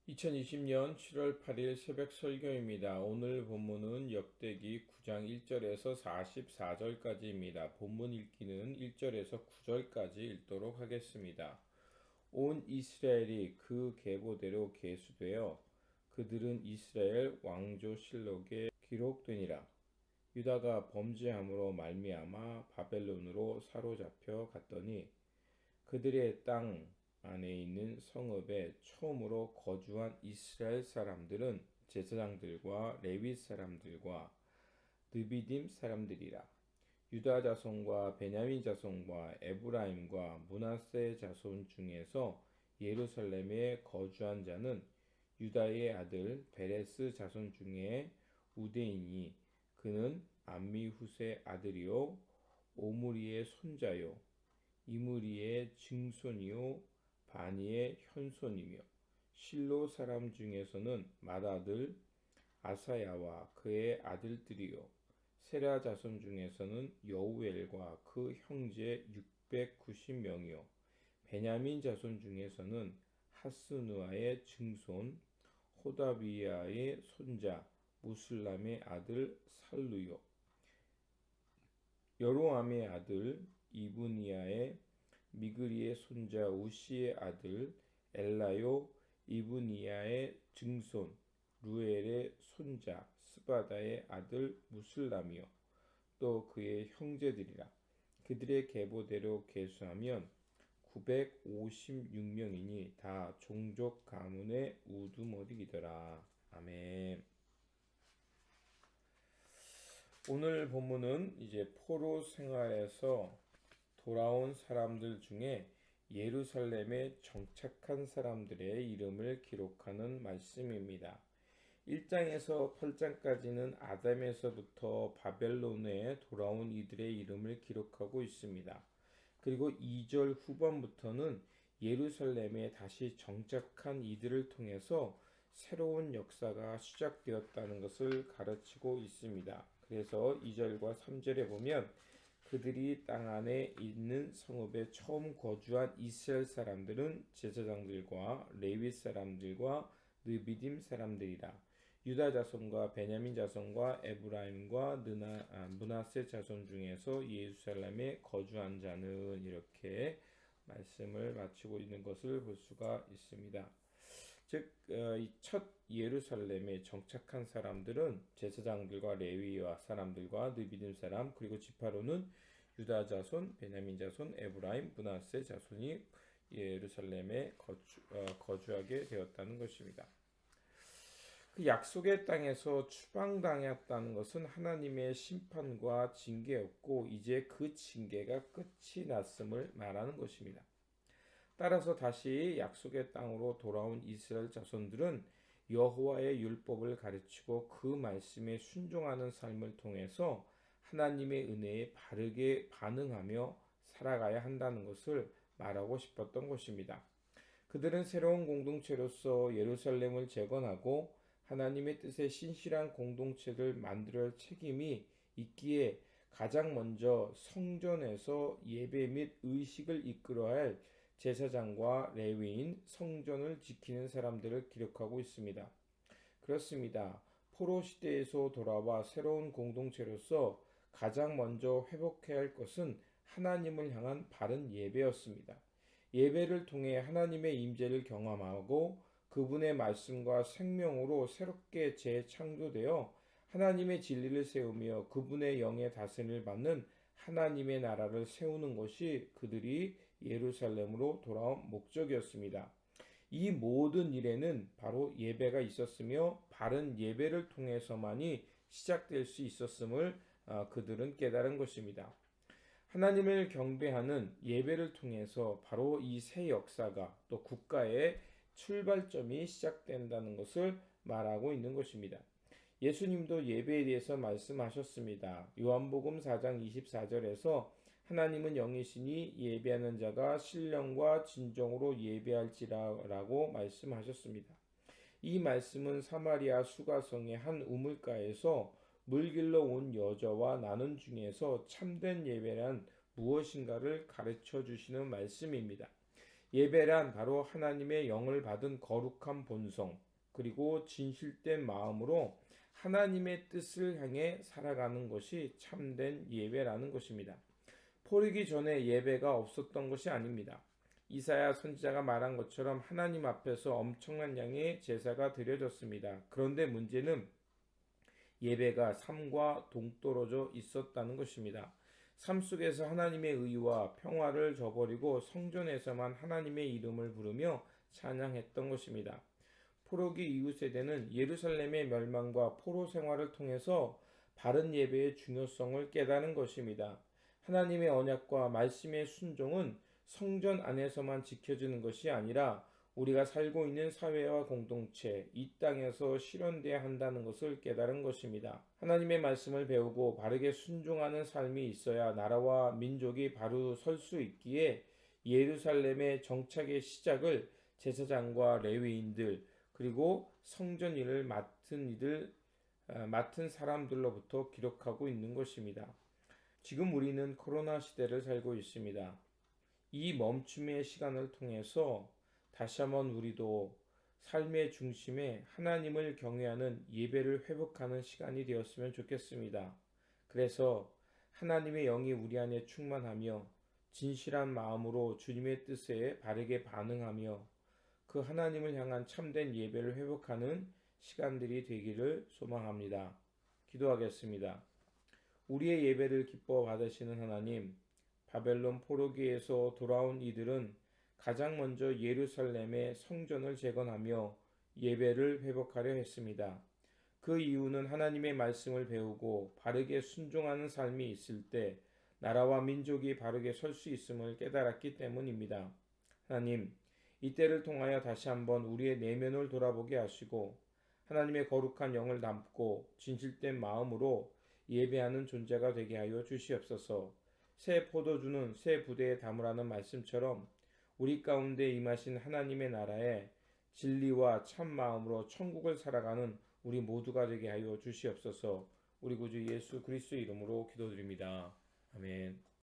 2020년 7월 8일 새벽 설교입니다. 오늘 본문은 역대기 9장 1절에서 44절까지입니다. 본문 읽기는 1절에서 9절까지 읽도록 하겠습니다. 온 이스라엘이 그 계보대로 계수되어 그들은 이스라엘 왕조실록에 기록되니라. 유다가 범죄함으로 말미암아 바벨론으로 사로잡혀 갔더니 그들의 땅 안에 있는 성읍에 처음으로 거주한 이스라엘 사람들은 제사장들과 레위 사람들과 느비딤 사람들이라. 유다 자손과 베냐민 자손과 에브라임과 므낫세 자손 중에서 예루살렘에 거주한 자는 유다의 아들 베레스 자손 중에 우데인이 그는 암미후세 아들이요 오므리의 손자요 이므리의 증손이요 바니의 현손이며 실로 사람 중에서는 맏아들 아사야와 그의 아들들이요 세라 자손 중에서는 여우엘과 그 형제 690명이요 베냐민 자손 중에서는 하스누아의 증손 호다비야의 손자 무슬람의 아들 살루요 여로암의 아들 이브니야의 미그리의 손자 우시의 아들 엘라요 이브니야의 증손 루엘의 손자 스바다의 아들 무슬람이요 또 그의 형제들이라. 그들의 계보대로 계수하면 956명이니 다 종족 가문의 우두머리이더라. 아멘. 오늘 본문은 이제 포로 생활에서 돌아온 사람들 중에 예루살렘에 정착한 사람들의 이름을 기록하는 말씀입니다. 1장에서 8장까지는 아담에서부터 바벨론에 돌아온 이들의 이름을 기록하고 있습니다. 그리고 2절 후반부터는 예루살렘에 다시 정착한 이들을 통해서 새로운 역사가 시작되었다는 것을 가르치고 있습니다. 그래서 2절과 3절에 보면 그들이 땅 안에 있는 성읍에 처음 거주한 이스라엘 사람들은 제사장들과 레위 사람들과 느비딤 사람들이라. 유다 자손과 베냐민 자손과 에브라임과 므낫세 자손 중에서 예루살렘에 거주한 자는 이렇게 말씀을 마치고 있는 것을 볼 수가 있습니다. 즉, 첫 예루살렘에 정착한 사람들은 제사장들과 레위와 사람들과 느비딤 사람 그리고 지파로는 유다 자손, 베냐민 자손, 에브라임, 므낫세 자손이 예루살렘에 거주하게 되었다는 것입니다. 그 약속의 땅에서 추방당했다는 것은 하나님의 심판과 징계였고 이제 그 징계가 끝이 났음을 말하는 것입니다. 따라서 다시 약속의 땅으로 돌아온 이스라엘 자손들은 여호와의 율법을 가르치고 그 말씀에 순종하는 삶을 통해서 하나님의 은혜에 바르게 반응하며 살아가야 한다는 것을 말하고 싶었던 것입니다. 그들은 새로운 공동체로서 예루살렘을 재건하고 하나님의 뜻에 신실한 공동체를 만들 책임이 있기에 가장 먼저 성전에서 예배 및 의식을 이끌어야 할 제사장과 레위인, 성전을 지키는 사람들을 기록하고 있습니다. 그렇습니다. 포로 시대에서 돌아와 새로운 공동체로서 가장 먼저 회복해야 할 것은 하나님을 향한 바른 예배였습니다. 예배를 통해 하나님의 임재를 경험하고 그분의 말씀과 생명으로 새롭게 재창조되어 하나님의 진리를 세우며 그분의 영의 다스림을 받는 하나님의 나라를 세우는 것이 그들이 예루살렘으로 돌아온 목적이었습니다. 이 모든 일에는 바로 예배가 있었으며 바른 예배를 통해서만이 시작될 수 있었음을 그들은 깨달은 것입니다. 하나님을 경배하는 예배를 통해서 바로 이 새 역사가 또 국가의 출발점이 시작된다는 것을 말하고 있는 것입니다. 예수님도 예배에 대해서 말씀하셨습니다. 요한복음 4장 24절에서 하나님은 영이시니 예배하는 자가 신령과 진정으로 예배할지라라고 말씀하셨습니다. 이 말씀은 사마리아 수가성의 한 우물가에서 물길로 온 여자와 나눈 중에서 참된 예배란 무엇인가를 가르쳐 주시는 말씀입니다. 예배란 바로 하나님의 영을 받은 거룩한 본성, 그리고 진실된 마음으로 하나님의 뜻을 향해 살아가는 것이 참된 예배라는 것입니다. 포르기 전에 예배가 없었던 것이 아닙니다. 이사야 선지자가 말한 것처럼 하나님 앞에서 엄청난 양의 제사가 드려졌습니다. 그런데 문제는 예배가 삶과 동떨어져 있었다는 것입니다. 삶 속에서 하나님의 의와 평화를 저버리고 성전에서만 하나님의 이름을 부르며 찬양했던 것입니다. 포로기 이후 세대는 예루살렘의 멸망과 포로 생활을 통해서 바른 예배의 중요성을 깨달은 것입니다. 하나님의 언약과 말씀의 순종은 성전 안에서만 지켜지는 것이 아니라 우리가 살고 있는 사회와 공동체, 이 땅에서 실현돼야 한다는 것을 깨달은 것입니다. 하나님의 말씀을 배우고 바르게 순종하는 삶이 있어야 나라와 민족이 바로 설 수 있기에 예루살렘의 정착의 시작을 제사장과 레위인들, 그리고 성전 일을 맡은 사람들로부터 기록하고 있는 것입니다. 지금 우리는 코로나 시대를 살고 있습니다. 이 멈춤의 시간을 통해서 다시 한번 우리도 삶의 중심에 하나님을 경외하는 예배를 회복하는 시간이 되었으면 좋겠습니다. 그래서 하나님의 영이 우리 안에 충만하며 진실한 마음으로 주님의 뜻에 바르게 반응하며 그 하나님을 향한 참된 예배를 회복하는 시간들이 되기를 소망합니다. 기도하겠습니다. 우리의 예배를 기뻐 받으시는 하나님, 바벨론 포로기에서 돌아온 이들은 가장 먼저 예루살렘의 성전을 재건하며 예배를 회복하려 했습니다. 그 이유는 하나님의 말씀을 배우고 바르게 순종하는 삶이 있을 때 나라와 민족이 바르게 설 수 있음을 깨달았기 때문입니다. 하나님, 이때를 통하여 다시 한번 우리의 내면을 돌아보게 하시고 하나님의 거룩한 영을 담고 진실된 마음으로 예배하는 존재가 되게 하여 주시옵소서. 새 포도주는 새 부대에 담으라는 말씀처럼 우리 가운데 임하신 하나님의 나라에 진리와 참 마음으로 천국을 살아가는 우리 모두가 되게 하여 주시옵소서. 우리 구주 예수 그리스도의 이름으로 기도드립니다. 아멘.